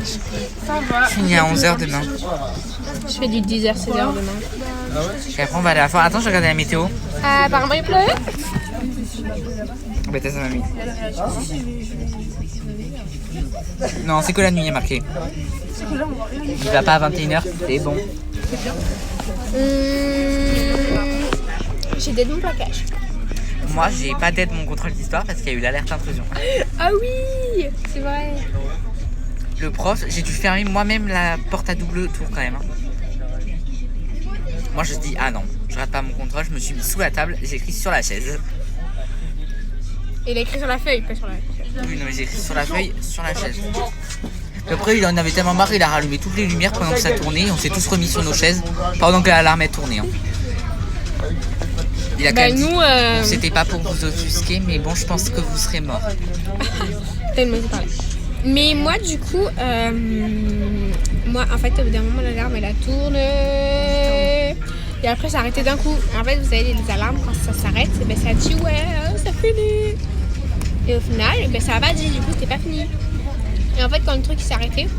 Ça va. Fini à 11h demain. Je fais du 10h, 16h demain. Et après on va aller à la foire. Attends, je regarde la météo. Apparemment il pleut. Bah t'as ça mamie. Non, c'est que la nuit il est marqué. Il va pas à 21h, c'est bon. J'ai d'aide mon plaquage. Moi j'ai pas d'aide mon contrôle d'histoire parce qu'il y a eu l'alerte intrusion. Ah oui, c'est vrai. Le prof, j'ai dû fermer moi-même la porte à double tour quand même. Moi je dis ah non, je rate pas mon contrôle, je me suis mis sous la table et j'ai écrit sur la chaise. Il a écrit sur la feuille, pas sur la chaise. Oui non mais j'ai écrit sur la feuille, sur la chaise. Et après il en avait tellement marre, il a rallumé toutes les lumières pendant que ça tournait, on s'est tous remis sur nos chaises pendant que l'alarme est tournée. Hein. Il a quand même dit, c'était pas pour vous offusquer, mais bon, je pense que vous serez mort. Tellement il parlait. Mais moi, du coup, moi, en fait, au bout d'un moment, l'alarme, elle a tourné. Et après, ça a arrêté d'un coup. En fait, vous savez, les alarmes, quand ça s'arrête, ben, ça dit, ouais, ça finit. Et au final, ben, ça a pas dit, du coup, c'était pas fini. Et en fait, quand le truc s'est arrêté,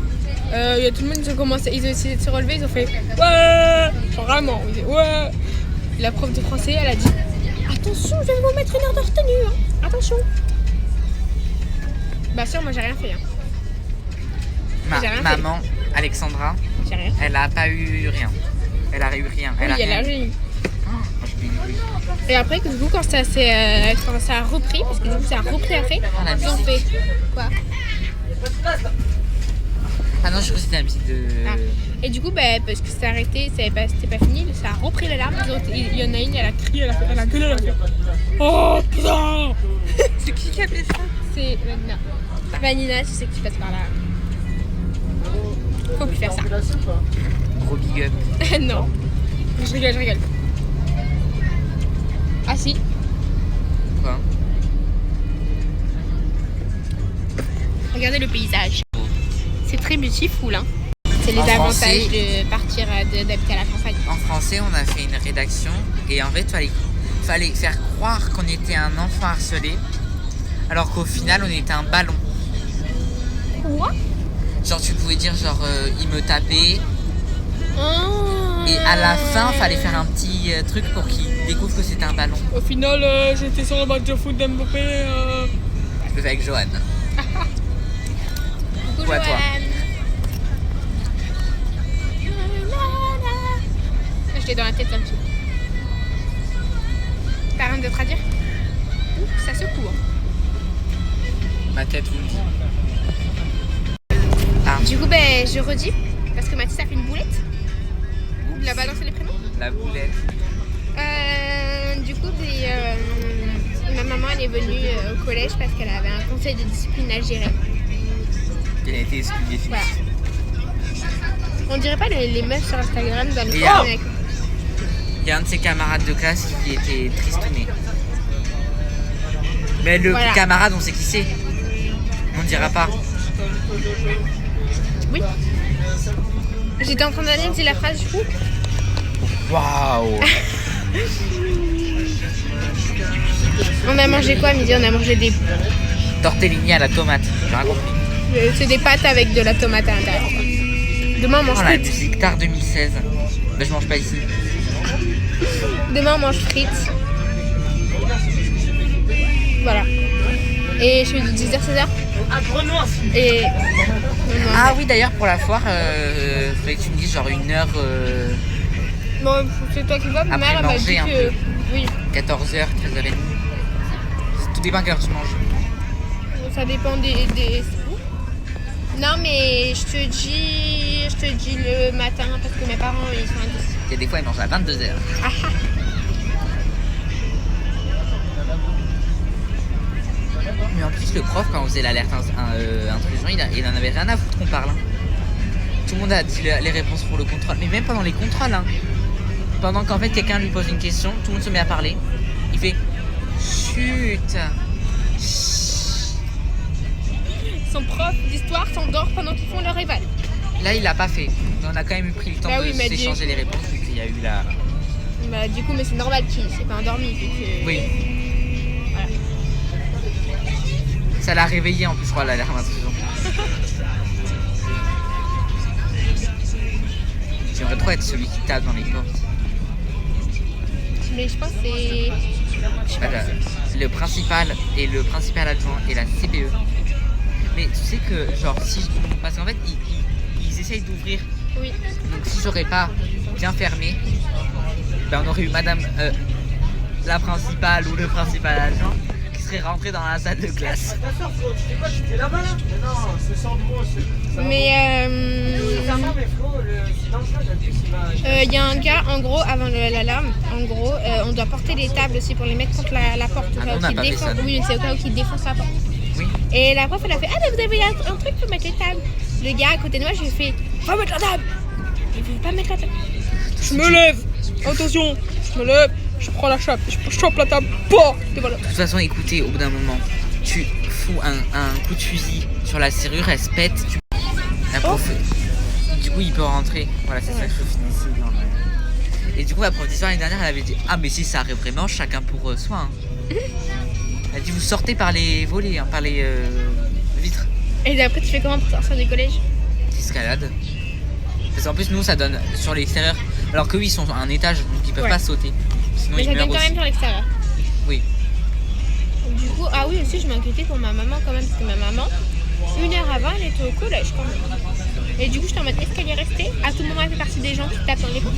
il y a tout le monde qui a commencé, ils ont essayé de se relever, ils ont fait, ouais, genre vraiment, ils disaient, ouais. La prof de français, elle a dit attention, je vais vous mettre une heure de retenue, hein. Attention. Bah sûr, moi j'ai rien fait. Hein. Maman, Alexandra, j'ai rien fait. elle a pas eu rien. Elle a eu rien. Elle a eu. Et après, du coup, quand ça a repris, parce que du coup ça a repris après, ils ont fait quoi? Ah non, je crois que c'était un petit de... Ah. Et du coup, bah, parce que c'était arrêté, c'était pas fini, ça a repris l'alarme. Il y en a une, elle a crié, elle a gueulé, elle a fait oh putain. C'est qui a fait ça? C'est Vanina. Vanina, tu sais que tu passes par là. Faut plus faire ça. Gros big up. Non. Je rigole. Ah si. Quoi? Regardez le paysage. C'est très beautiful, hein. C'est les avantages de partir, d'habiter à la campagne. En français, on a fait une rédaction et en fait, fallait faire croire qu'on était un enfant harcelé, alors qu'au final, on était un ballon. Quoi? Genre, tu pouvais dire, genre, il me tapait. Et à la fin, fallait faire un petit truc pour qu'il découvre que c'était un ballon. Au final, j'étais sur le match de foot d'Mbappé. Je le fais avec Johan. Coucou, à toi. Je l'ai dans la tête un petit peu. T'as rien d'autre à dire? Ouh, ça secoue. Ma tête vous le dit. Du coup, ben, je redis, parce que Mathis a fait une boulette. Il a balancé les prénoms. La boulette. Du coup, ma maman elle est venue au collège parce qu'elle avait un conseil de discipline à gérer. Elle a été excusée. Voilà. On dirait pas les meufs sur Instagram dans les films. Il y a un de ses camarades de classe qui était tristouné. Mais le camarade, on sait qui c'est. On ne dira pas. Oui. J'étais en train d'analyser la phrase du coup. Waouh. On a mangé quoi à midi? On a mangé des tortellini à la tomate. J'ai rien compris. C'est des pâtes avec de la tomate à l'intérieur. Demain on mange frites. La musique tard 2016. Ben, je mange pas ici. Demain on mange frites. Voilà. Et je fais du 10h, 16h. Et... Ah oui, d'ailleurs pour la foire, faudrait que tu me dises genre une heure. Bon, c'est toi qui vois, ma mère m'a dit que... Oui. 14h, 13h30. Tout dépend à quelle heure tu manges. Ça dépend des... Non mais je te dis le matin parce que mes parents ils sont indécis. Et des fois ils mangent à 22h. Mais en plus le prof quand on faisait l'alerte intrusion, il en avait rien à foutre qu'on parle. Tout le monde a dit les réponses pour le contrôle. Mais même pendant les contrôles, hein. Pendant qu'en fait quelqu'un lui pose une question, tout le monde se met à parler. Il fait chut. Son prof d'histoire s'endort pendant qu'ils font leur éval. Là il l'a pas fait. Mais on a quand même pris le temps de s'échanger les réponses vu qu'il y a eu la... Bah du coup mais c'est normal qu'il s'est pas endormi vu que... Oui. Voilà. Ça l'a réveillé en plus je crois l'alerte intrusion. trop être celui qui tape dans les portes. Mais je pense que c'est... Je sais pas. Le principal et le principal adjoint et la CPE. Mais tu sais que, genre, si. Parce qu'en fait, ils essayent d'ouvrir. Oui. Donc, si j'aurais pas bien fermé, ben, on aurait eu madame la principale ou le principal adjoint qui serait rentré dans la salle de classe. Mais il y a un gars, en gros, avant l'alarme, en gros, on doit porter les tables aussi pour les mettre contre la porte. Au cas où qu'il défonce. Oui, c'est au cas où qu'il défonce la porte. Oui. Et la prof, elle a fait, ah, mais vous avez un truc pour mettre les tables. Le gars à côté de moi, je lui ai fait, va mettre la table. Il veut pas mettre la table. Je me lève. Attention, je me lève. Je prends la chape, je chope la table. Et voilà. De toute façon, écoutez, au bout d'un moment, tu fous un coup de fusil sur la serrure, elle se pète. La prof, du coup, il peut rentrer. Voilà, c'est ça que je finis ici. Et du coup, la prof d'histoire l'année dernière, elle avait dit, ah, mais si ça arrive vraiment, chacun pour soi. Hein. Elle a dit, vous sortez par les volets, hein, par les vitres. Et après, tu fais comment pour sortir du collège? Escalade. Parce qu'en plus, nous, ça donne sur l'extérieur. Alors que oui, ils sont à un étage, donc ils peuvent pas sauter. Sinon, mais ils ça donne meurent quand même sur l'extérieur. Oui. Du coup, ah oui, aussi, je m'inquiétais pour ma maman quand même, parce que ma maman, 1 heure avant, elle était au collège quand même. Et du coup, j'étais en mode, est-ce qu'elle est restée? À tout moment, elle fait partie des gens qui tapent dans les portes.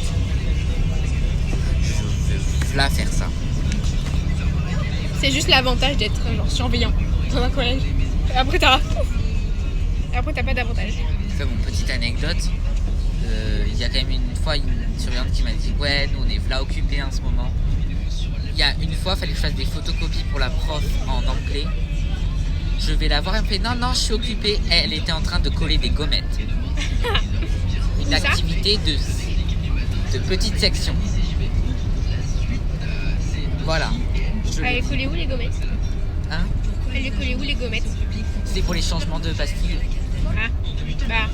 Je vais la faire ça. C'est juste l'avantage d'être genre surveillant dans un collège. Après, t'as pas d'avantage. Fait mon petite anecdote. Il y a quand même une fois une surveillante qui m'a dit, ouais, nous on est là occupés en ce moment. Il y a une fois, il fallait que je fasse des photocopies pour la prof en anglais. Je vais la voir, elle me fait, non, je suis occupée. Elle était en train de coller des gommettes. Une activité de petite section. Voilà. Elle est collée où les gommettes? Hein? Elle est collée où les gommettes? C'est pour les changements de pastilles. Ah, bah.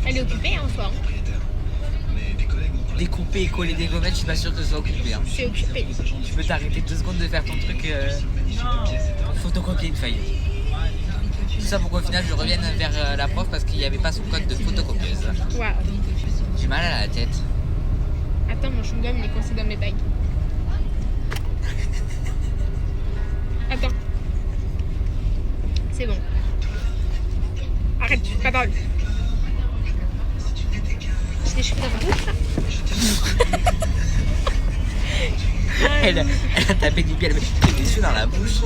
Elle est occupée en soi. Découper et coller des gommettes, je suis pas sûr que ce soit occupé. Hein. C'est occupé. Tu peux t'arrêter 2 secondes de faire ton truc pour photocopier une feuille. Tout ça pour qu'au final je revienne vers la prof parce qu'il n'y avait pas son code de photocopieuse. Waouh. J'ai mal à la tête. Attends, mon chewing-gum il est coincé dans mes bagues. Attends. C'est bon. Arrête, pas parler. J'ai des cheveux dans ma bouche. Elle a tapé du pied, elle met des cheveux dans la bouche.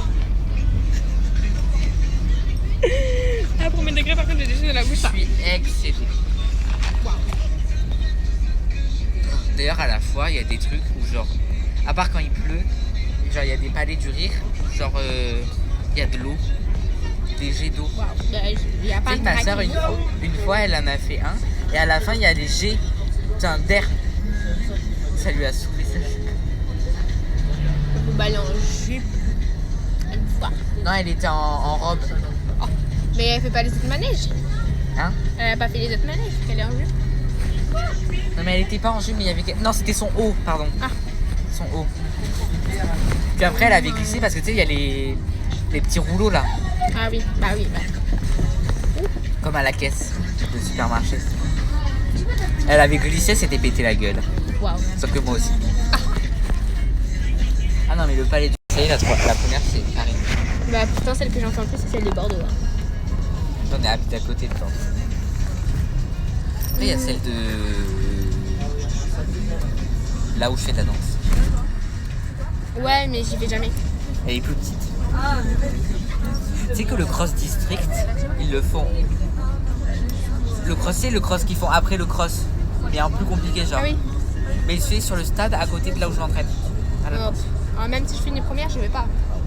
Ah, premier degré, par contre, j'ai des cheveux dans la bouche. Je suis excédé. Wow. D'ailleurs, à la fois, il y a des trucs où, genre, à part quand il pleut, genre, il y a des palais du rire, genre, il y a de l'eau, des jets d'eau. Wow. Il y a pas Tu sais que ma soeur, une fois, elle en a fait un, et à la fin, il y a des jets d'air. Ça lui a saoulé sa jupe. Bah, elle est en jupe. Une fois. Non, elle était en robe. Oh. Mais elle fait pas les autres manèges. Hein? Elle a pas fait les autres manèges, elle est en jupe. Non, mais elle était pas en jupe, mais il y avait. Non, c'était son haut, pardon. Ah. Son haut. Puis après, elle avait glissé parce que tu sais, il y a les petits rouleaux là. Ah oui, bah oui. Bah. Comme à la caisse de supermarché. Elle avait glissé, s'était pété la gueule. Waouh. Sauf que moi aussi. Ah non, mais le palais du. Ça y est, la première, c'est Paris. Bah pourtant, celle que j'entends le plus, c'est celle de Bordeaux. Hein. J'en ai habité à côté de temps. Après, il y a celle de. Là où je fais de la danse. Ouais, mais j'y vais jamais. Elle est plus petite. Tu sais que le cross district, ils le font. Le cross, c'est le cross qu'ils font après le cross. Mais un plus compliqué, genre. Ah oui. Mais il se fait sur le stade à côté de là où je m'entraîne. Oh. Même si je finis première, je vais pas.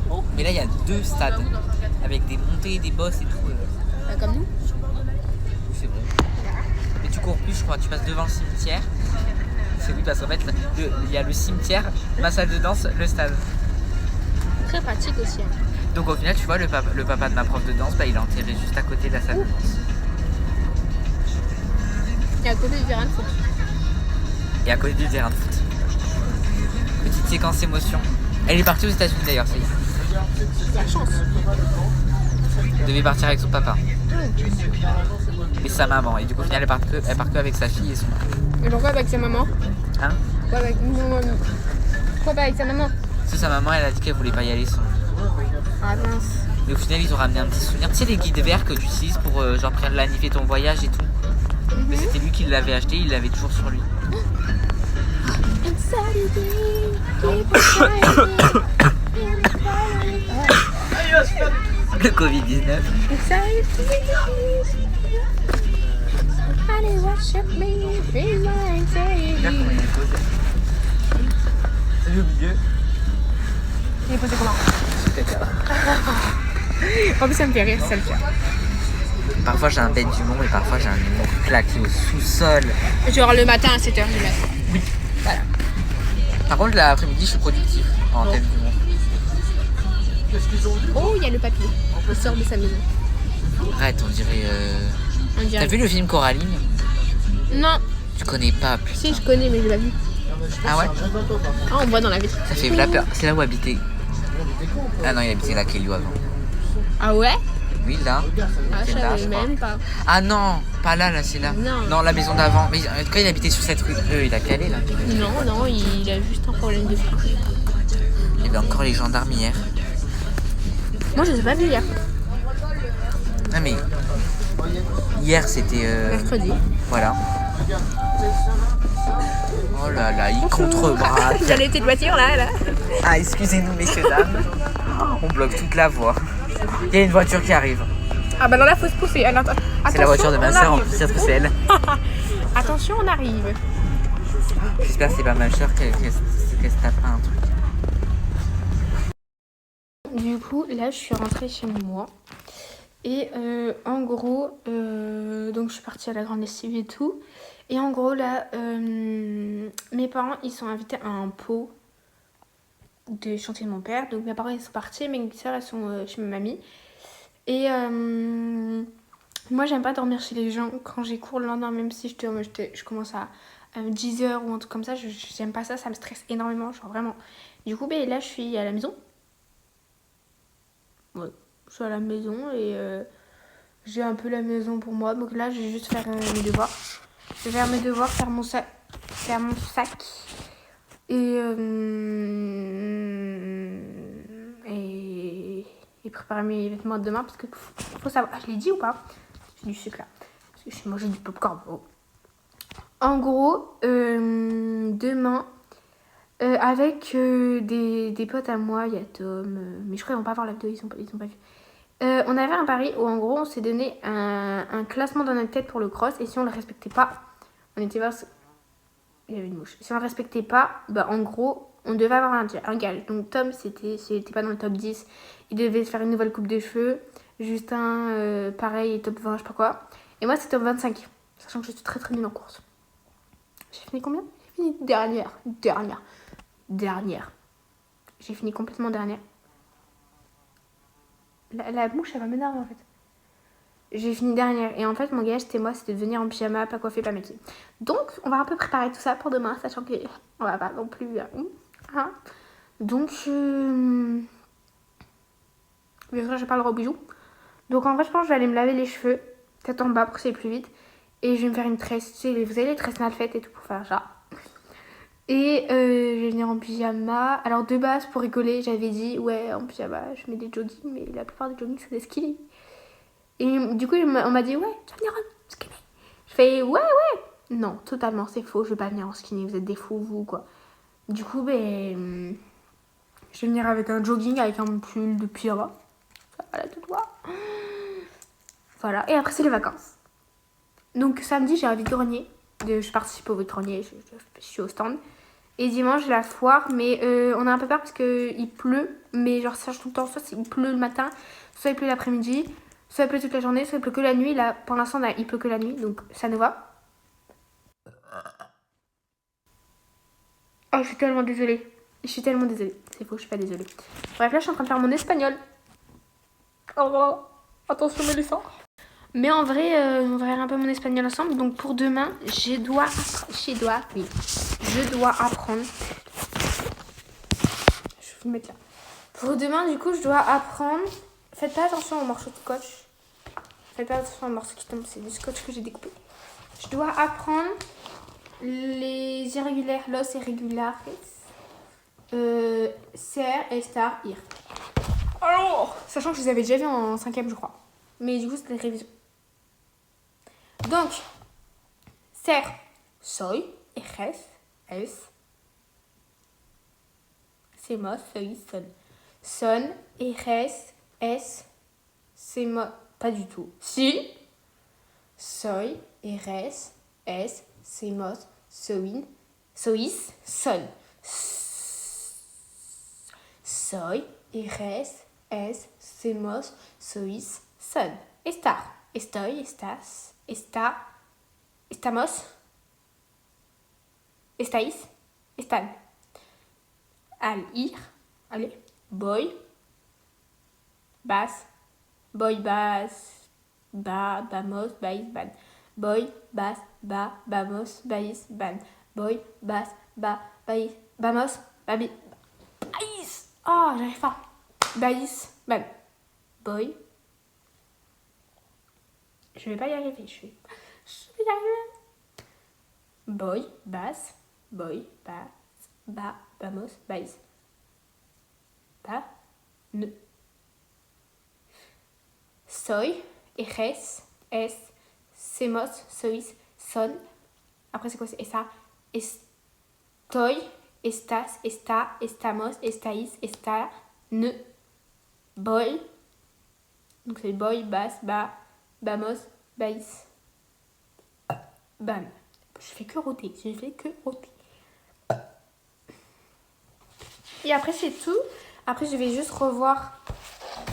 Oh. Mais là, il y a 2 stades. Avec des montées, des bosses et tout. Bah, comme nous. C'est vrai. Mais tu cours plus, je crois. Tu passes devant le cimetière. C'est oui, parce qu'en fait, il y a le cimetière, ma salle de danse, le stade. Très pratique aussi. Hein. Donc au final, tu vois, le papa de ma prof de danse, bah, il est enterré juste à côté de la salle de danse. Et à côté du terrain de foot. Et à côté du terrain de foot. Petite séquence émotion. Elle est partie aux États-Unis d'ailleurs, ça y est. La chance. Elle devait partir avec son papa. Mais sa maman. Et du coup, au final, elle part que avec sa fille et son mari. Et pourquoi avec sa maman? Hein? Pourquoi pas avec sa maman? Parce que sa maman, elle a dit qu'elle voulait pas y aller sans. Ah mince. Mais au final, ils ont ramené un petit souvenir. Tu sais, les guides verts que tu utilises pour genre planifier ton voyage et tout. Mais c'était lui qui l'avait acheté, il l'avait toujours sur lui. Le Covid-19. Salut au milieu. Il est posé comment? En plus, ça me fait rire, ça le fait. Parfois j'ai un bête d'humour, mais parfois j'ai un humour claqué au sous-sol. Genre le matin à 7h du matin. Oui. Voilà. Par contre, l'après-midi, je suis productif en thème d'humour. Oh, il y a le papier. Il sort de sa maison. Arrête, on dirait. T'as vu le film Coraline? Non. Tu connais pas, putain. Si, je connais, mais je l'ai pas vu. Ah ouais? Ah, on voit dans la vie. Ça fait la peur. C'est là où habitait. Ah non, il habitait là Kelly avant. Ah ouais? Oui, là. Ah, je C'est là, savais je crois. même pas. Ah non, pas là, là, c'est là. Non. La maison d'avant. Mais en tout cas, il habitait sur cette rue. Il a calé là. Non, il a juste un problème de frein. Il y avait encore les gendarmes hier. Moi, je les ai pas vus hier. Non mais. Hier, c'était. Mercredi. Voilà. Oh là là, il contrebraque. J'allais une voiture là. Ah, excusez-nous, messieurs, dames. On bloque toute la voie. Il y a une voiture qui arrive. Ah bah non, là, faut se pousser. Alors, C'est la voiture de ma soeur, en plus, ça se trouve, c'est elle. Attention, on arrive. J'espère que c'est pas ma soeur qu'elle se tape un truc. Du coup, là, je suis rentrée chez moi. Et en gros, donc je suis partie à la grande lessive et tout. Et en gros, là, mes parents, ils sont invités à un pot de chantier de mon père. Donc mes parents, ils sont partis, mes soeurs, elles sont chez ma mamie. Et moi, j'aime pas dormir chez les gens quand j'ai cours le lendemain, même si je commence à 10h ou un truc comme ça. J'aime pas ça, ça me stresse énormément, genre vraiment. Du coup, ben, là, je suis à la maison. Ouais, je suis à la maison et j'ai un peu la maison pour moi. Donc là, je vais juste faire mes devoirs. Je vais faire mes devoirs, faire mon sac et préparer mes vêtements de demain parce que faut savoir. Ah, je l'ai dit ou pas? J'ai du sucre là parce que j'ai mangé du popcorn. Oh. En gros, demain, avec des potes à moi, il y a Tom, mais je crois qu'ils vont pas voir la vidéo, ils ont pas vu. On avait un pari où en gros on s'est donné un classement dans notre tête pour le cross et si on le respectait pas, on était voir. Il y avait une mouche. Si on le respectait pas, bah en gros on devait avoir un gage. Donc Tom c'était pas dans le top 10, il devait se faire une nouvelle coupe de cheveux. Justin pareil top 20 je sais pas quoi. Et moi c'est top 25, sachant que je suis très très nulle en course. J'ai fini combien? J'ai fini dernière. J'ai fini complètement dernière. La mouche, elle va m'énerver en fait. J'ai fini dernière. Et en fait, mon gage, c'était de venir en pyjama, pas coiffé, pas maquillée. Donc, on va un peu préparer tout ça pour demain, sachant que on va pas non plus. Hein. Donc, bien sûr, j'ai pas le gros bijou. Donc, en vrai, je pense que je vais aller me laver les cheveux, peut-être en bas pour que ça aille plus vite. Et je vais me faire une tresse. Tu sais, vous avez les tresses mal faites et tout pour faire ça. Et je vais venir en pyjama. Alors de base, pour rigoler, j'avais dit ouais, en pyjama, je mets des joggings, mais la plupart des joggings c'est des skinny. Et du coup, on m'a dit ouais, tu vas venir en skinny. Je fais ouais. Non, totalement, c'est faux, je vais pas venir en skinny, vous êtes des fous, vous quoi. Du coup, ben, je vais venir avec un jogging, avec un pull de pyjama. Ça va là, tout droit. Voilà, et après c'est les vacances. Donc samedi, j'ai un vide-grenier. Je participe au vide-grenier, je suis au stand. Et dimanche, la foire, mais on a un peu peur parce qu'il pleut. Mais genre, ça change tout le temps. Soit il pleut le matin, soit il pleut l'après-midi, soit il pleut toute la journée, soit il pleut que la nuit. Là, pour l'instant, il pleut que la nuit, donc ça nous va. Oh, je suis tellement désolée. C'est faux, je suis pas désolée. Bref, là, je suis en train de faire mon espagnol. Oh, attention, Mélissa. Mais en vrai, on va faire un peu mon espagnol ensemble. Donc pour demain, je dois apprendre. Je vais vous mettre là. Pour demain, du coup, je dois apprendre. Faites pas attention au morceau de scotch. faites pas attention aux morceaux qui tombent, c'est du scotch que j'ai découpé. Je dois apprendre les irrégulières, los irregulares, ser, estar, ir. Alors, sachant que je les avais déjà vus en 5e, je crois. Mais du coup, c'était des révisions. Donc, ser, soy, eres, es, semos, soy, son. Son, eres, es, semos, pas du tout. Si, soy, eres, es, semos, soin, sois, son. Soy, eres, es, semos, sois, son. Estar, estoy, estás, está, estamos, estáis, están. Al ir, allez, voy, vas, va, vamos, vais, van. Voy, vas, va, vamos, vais, van. Voy, vas, va, vais, vamos, vais. Oh, j'arrive pas. Vais, van. Voy. Je vais pas y arriver. Je vais y arriver. Voy, vas, va, vamos, vais. Va, ne. Soy, eres, es, semos, sois, son. Après, c'est quoi? C'est ça. Estoy, estás, está, estamos, estáis, está, ne. Voy. Donc, c'est voy, vas, va, vamos, vais. Bam. Je fais que roter. Et après, c'est tout. Après, je vais juste revoir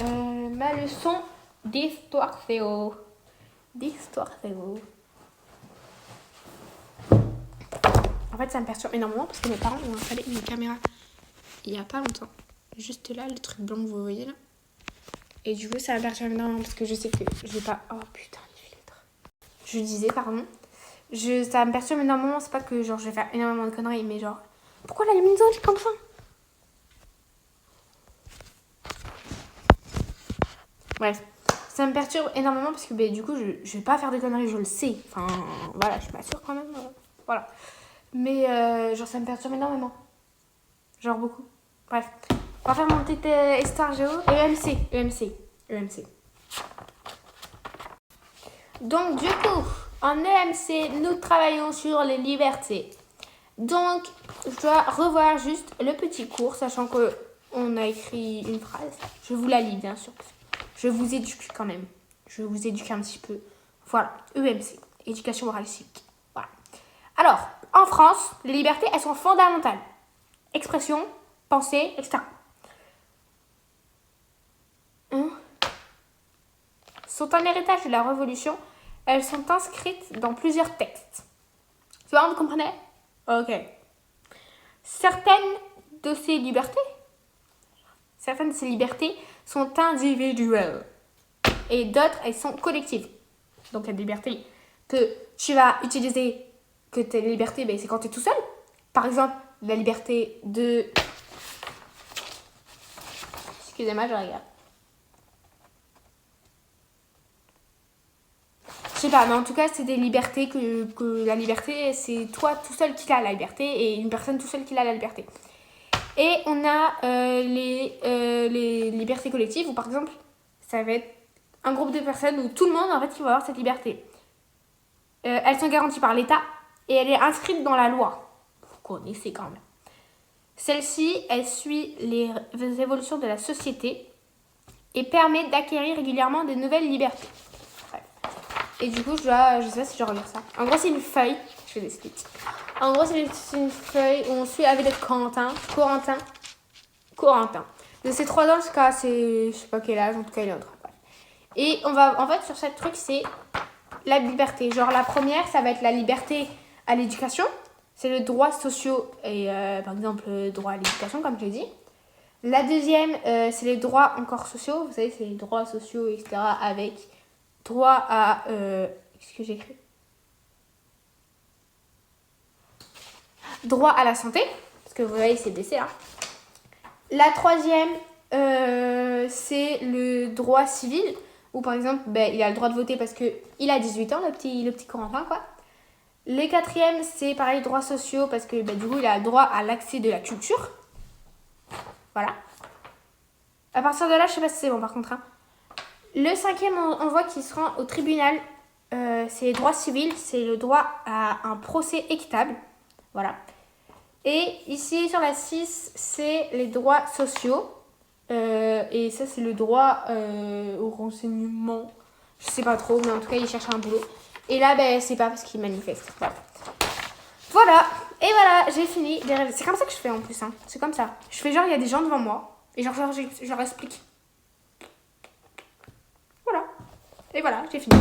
ma leçon d'histoire géo. En fait, ça me perturbe énormément parce que mes parents ont installé une caméra il n'y a pas longtemps. Juste là, le truc blanc que vous voyez là. Et du coup, ça me perturbe énormément parce que je sais que je vais pas... Oh putain, les filtres. Je disais, pardon. Ça me perturbe énormément. C'est pas que genre je vais faire énormément de conneries, mais genre... Pourquoi la luminosité est comme ça? Bref. Ça me perturbe énormément parce que du coup, je vais pas faire de conneries, je le sais. Enfin, voilà, je m'assure quand même. Voilà. Mais genre, ça me perturbe énormément. Genre beaucoup. Bref. On va faire mon petit histoire géo. EMC. Donc, du coup, en EMC, nous travaillons sur les libertés. Donc, je dois revoir juste le petit cours, sachant qu'on a écrit une phrase. Je vous la lis, bien sûr. Je vous éduque quand même. Je vous éduque un petit peu. Voilà, EMC, éducation morale et civique. Voilà. Alors, en France, les libertés, elles sont fondamentales. Expression, pensée, etc. Sont un héritage de la Révolution. Elles sont inscrites dans plusieurs textes. Tu vois, vous comprenez? Ok. Certaines de ces libertés sont individuelles. Et d'autres, elles sont collectives. Donc, il y a des libertés que tu vas utiliser, que tes libertés, c'est quand tu es tout seul. Par exemple, la liberté de... Excusez-moi, je regarde. Je sais pas, mais en tout cas, c'est des libertés que la liberté, c'est toi tout seul qui a la liberté et une personne tout seul qui a la liberté. Et on a les libertés collectives où, par exemple, ça va être un groupe de personnes où tout le monde, en fait, il va avoir cette liberté. Elles sont garanties par l'État et elle est inscrite dans la loi. Vous connaissez quand même. Celle-ci, elle suit les évolutions de la société et permet d'acquérir régulièrement de nouvelles libertés. Bref. Et du coup, je sais pas si je regarde ça. En gros, c'est une feuille. Je vais expliquer. En gros, c'est une feuille où on suit la vie de Corentin. De ses 3 ans jusqu'à ses... Je sais pas quel âge, en tout cas, il est autre. Et on va... En fait, sur cette truc, c'est la liberté. Genre, la première, ça va être la liberté à l'éducation. C'est le droit sociaux et, par exemple, le droit à l'éducation, comme je l'ai dit. La deuxième, c'est les droits encore sociaux. Vous savez, c'est les droits sociaux, etc. Avec droit à... Qu'est-ce que j'ai écrit? Droit à la santé. Parce que vous voyez, c'est baissé, là. La troisième, c'est le droit civil. Ou par exemple, ben, il a le droit de voter parce qu'il a 18 ans, le petit Corentin, quoi. Les quatrièmes, c'est pareil, droits sociaux, parce que ben, du coup, il a le droit à l'accès de la culture. Voilà. À partir de là, je sais pas si c'est bon par contre. Hein. Le cinquième, on voit qu'il se rend au tribunal. C'est les droits civils, c'est le droit à un procès équitable. Voilà. Et ici, sur la 6, c'est les droits sociaux. Et ça, c'est le droit au renseignement. Je sais pas trop, mais en tout cas, il cherche un boulot. Et là, ben, c'est pas parce qu'il manifeste. Voilà. Voilà. Et voilà, j'ai fini. C'est comme ça que je fais en plus. Hein. C'est comme ça. Je fais genre, il y a des gens devant moi. Et genre je leur explique. Voilà. Et voilà, j'ai fini.